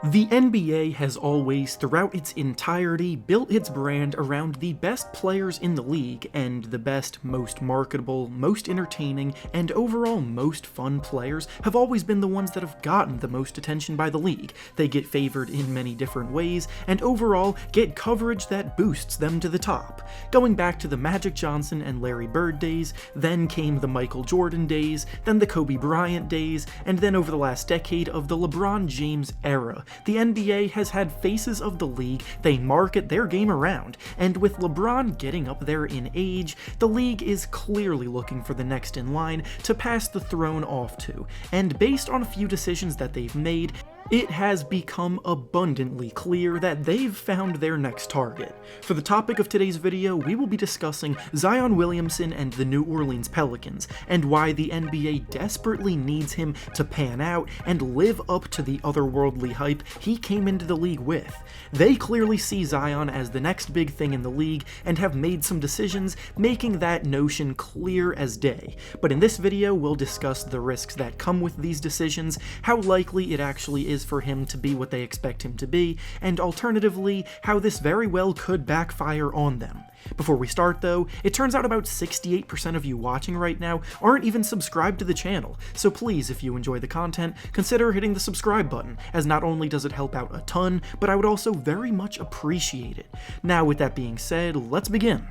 The NBA has always, throughout its entirety, built its brand around the best players in the league, and the best, most marketable, most entertaining, and overall most fun players have always been the ones that have gotten the most attention by the league. They get favored in many different ways, and overall get coverage that boosts them to the top. Going back to the Magic Johnson and Larry Bird days, then came the Michael Jordan days, then the Kobe Bryant days, and then over the last decade of the LeBron James era. The NBA has had faces of the league they market their game around, and with LeBron getting up there in age, the league is clearly looking for the next in line to pass the throne off to, and based on a few decisions that they've made, it has become abundantly clear that they've found their next target. For the topic of today's video, we will be discussing Zion Williamson and the New Orleans Pelicans, and why the NBA desperately needs him to pan out and live up to the otherworldly hype he came into the league with. They clearly see Zion as the next big thing in the league and have made some decisions making that notion clear as day. But in this video, we'll discuss the risks that come with these decisions, how likely it actually is for him to be what they expect him to be, and alternatively, how this very well could backfire on them. Before we start though, it turns out about 68% of you watching right now aren't even subscribed to the channel, so please, if you enjoy the content, consider hitting the subscribe button, as not only does it help out a ton, but I would also very much appreciate it. Now with that being said, let's begin.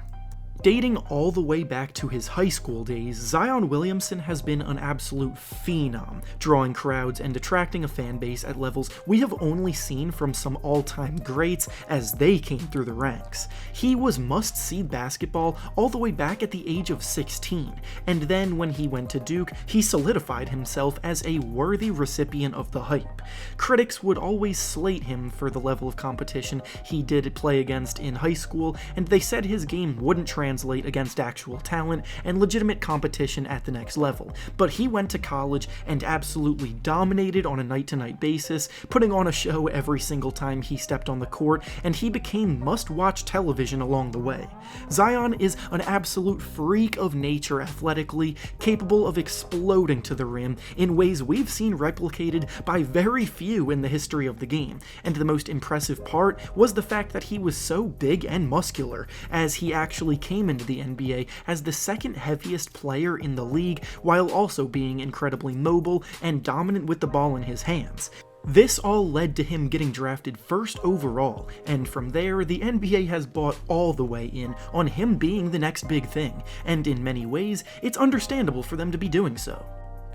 Dating all the way back to his high school days, Zion Williamson has been an absolute phenom, drawing crowds and attracting a fan base at levels we have only seen from some all-time greats as they came through the ranks. He was must-see basketball all the way back at the age of 16, and then when he went to Duke, he solidified himself as a worthy recipient of the hype. Critics would always slate him for the level of competition he did play against in high school, and they said his game wouldn't translate against actual talent and legitimate competition at the next level, but he went to college and absolutely dominated on a night-to-night basis, putting on a show every single time he stepped on the court, and he became must-watch television along the way. Zion is an absolute freak of nature athletically, capable of exploding to the rim in ways we've seen replicated by very few in the history of the game, and the most impressive part was the fact that he was so big and muscular, as he actually came into the NBA as the second heaviest player in the league, while also being incredibly mobile and dominant with the ball in his hands. This all led to him getting drafted first overall, and from there, the NBA has bought all the way in on him being the next big thing, and in many ways, it's understandable for them to be doing so.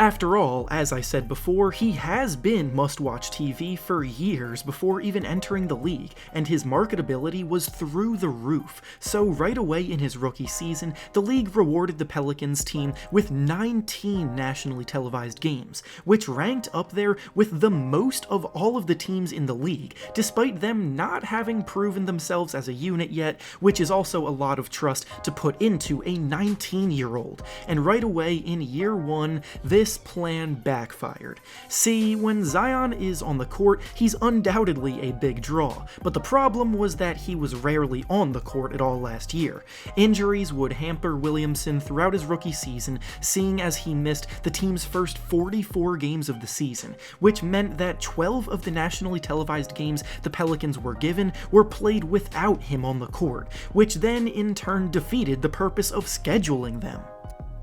After all, as I said before, he has been must-watch TV for years before even entering the league, and his marketability was through the roof, so right away in his rookie season, the league rewarded the Pelicans team with 19 nationally televised games, which ranked up there with the most of all of the teams in the league, despite them not having proven themselves as a unit yet, which is also a lot of trust to put into a 19-year-old, and right away in year one, this plan backfired. See, when Zion is on the court, he's undoubtedly a big draw, but the problem was that he was rarely on the court at all last year. Injuries would hamper Williamson throughout his rookie season, seeing as he missed the team's first 44 games of the season, which meant that 12 of the nationally televised games the Pelicans were given were played without him on the court, which then in turn defeated the purpose of scheduling them.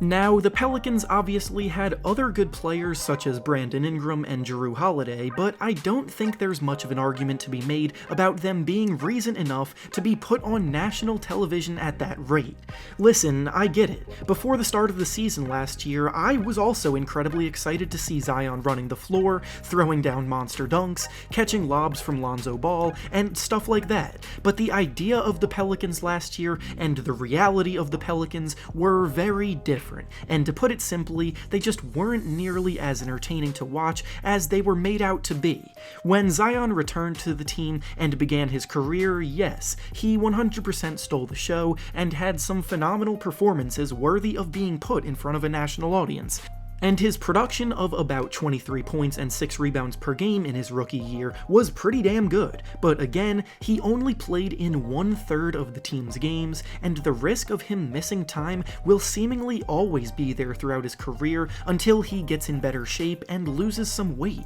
Now, the Pelicans obviously had other good players such as Brandon Ingram and Jrue Holiday, but I don't think there's much of an argument to be made about them being reason enough to be put on national television at that rate. Listen, I get it. Before the start of the season last year, I was also incredibly excited to see Zion running the floor, throwing down monster dunks, catching lobs from Lonzo Ball, and stuff like that. But the idea of the Pelicans last year and the reality of the Pelicans were very different. And to put it simply, they just weren't nearly as entertaining to watch as they were made out to be. When Zion returned to the team and began his career, yes, he 100% stole the show and had some phenomenal performances worthy of being put in front of a national audience. And his production of about 23 points and 6 rebounds per game in his rookie year was pretty damn good, but again, he only played in 1/3 of the team's games, and the risk of him missing time will seemingly always be there throughout his career until he gets in better shape and loses some weight.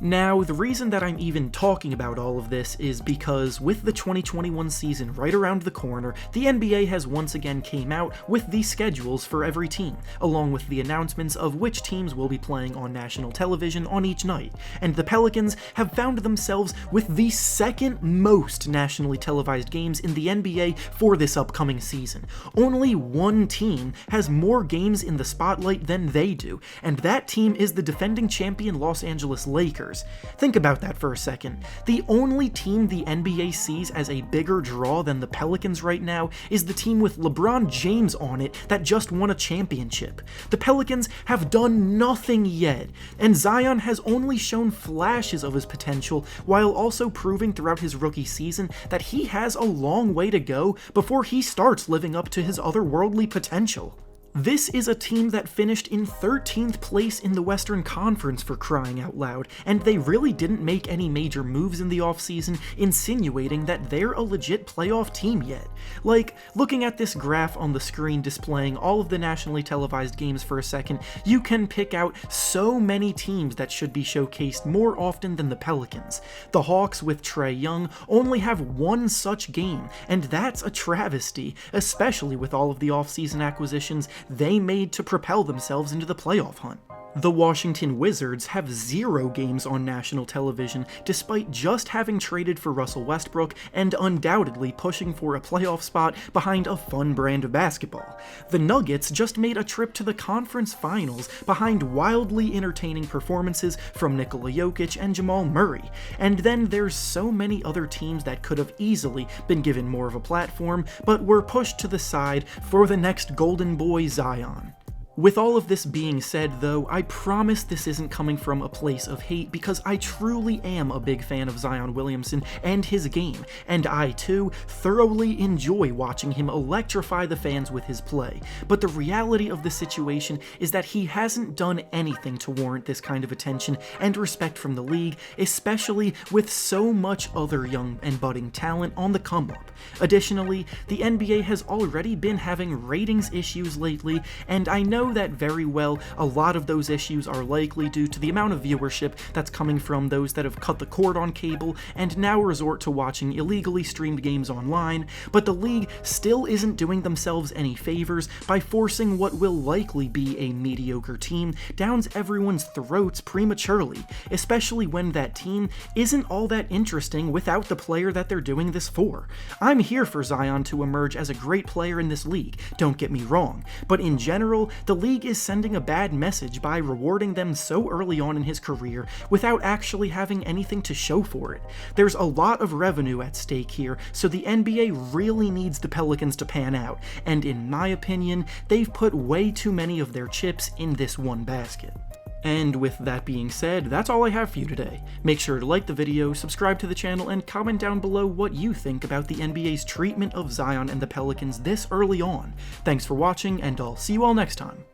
Now, the reason that I'm even talking about all of this is because with the 2021 season right around the corner, the NBA has once again came out with the schedules for every team, along with the announcements of which teams will be playing on national television on each night, and the Pelicans have found themselves with the second most nationally televised games in the NBA for this upcoming season. Only one team has more games in the spotlight than they do, and that team is the defending champion Los Angeles Lakers. Think about that for a second. The only team the NBA sees as a bigger draw than the Pelicans right now is the team with LeBron James on it that just won a championship. The Pelicans have done nothing yet, and Zion has only shown flashes of his potential while also proving throughout his rookie season that he has a long way to go before he starts living up to his otherworldly potential. This is a team that finished in 13th place in the Western Conference, for crying out loud, and they really didn't make any major moves in the offseason, insinuating that they're a legit playoff team yet. Like, looking at this graph on the screen displaying all of the nationally televised games for a second, you can pick out so many teams that should be showcased more often than the Pelicans. The Hawks with Trae Young only have one such game, and that's a travesty, especially with all of the offseason acquisitions they made to propel themselves into the playoff hunt. The Washington Wizards have 0 games on national television, despite just having traded for Russell Westbrook and undoubtedly pushing for a playoff spot behind a fun brand of basketball. The Nuggets just made a trip to the conference finals behind wildly entertaining performances from Nikola Jokic and Jamal Murray. And then there's so many other teams that could have easily been given more of a platform, but were pushed to the side for the next golden boy Zion. With all of this being said, though, I promise this isn't coming from a place of hate, because I truly am a big fan of Zion Williamson and his game, and I too thoroughly enjoy watching him electrify the fans with his play. But the reality of the situation is that he hasn't done anything to warrant this kind of attention and respect from the league, especially with so much other young and budding talent on the come up. Additionally, the NBA has already been having ratings issues lately, and I know that very well a lot of those issues are likely due to the amount of viewership that's coming from those that have cut the cord on cable and now resort to watching illegally streamed games online, but the league still isn't doing themselves any favors by forcing what will likely be a mediocre team down everyone's throats prematurely, especially when that team isn't all that interesting without the player that they're doing this for. I'm here for Zion to emerge as a great player in this league, don't get me wrong, but in general, the league is sending a bad message by rewarding them so early on in his career without actually having anything to show for it. There's a lot of revenue at stake here, so the NBA really needs the Pelicans to pan out, and in my opinion, they've put way too many of their chips in this one basket. And with that being said, that's all I have for you today. Make sure to like the video, subscribe to the channel, and comment down below what you think about the NBA's treatment of Zion and the Pelicans this early on. Thanks for watching, and I'll see you all next time.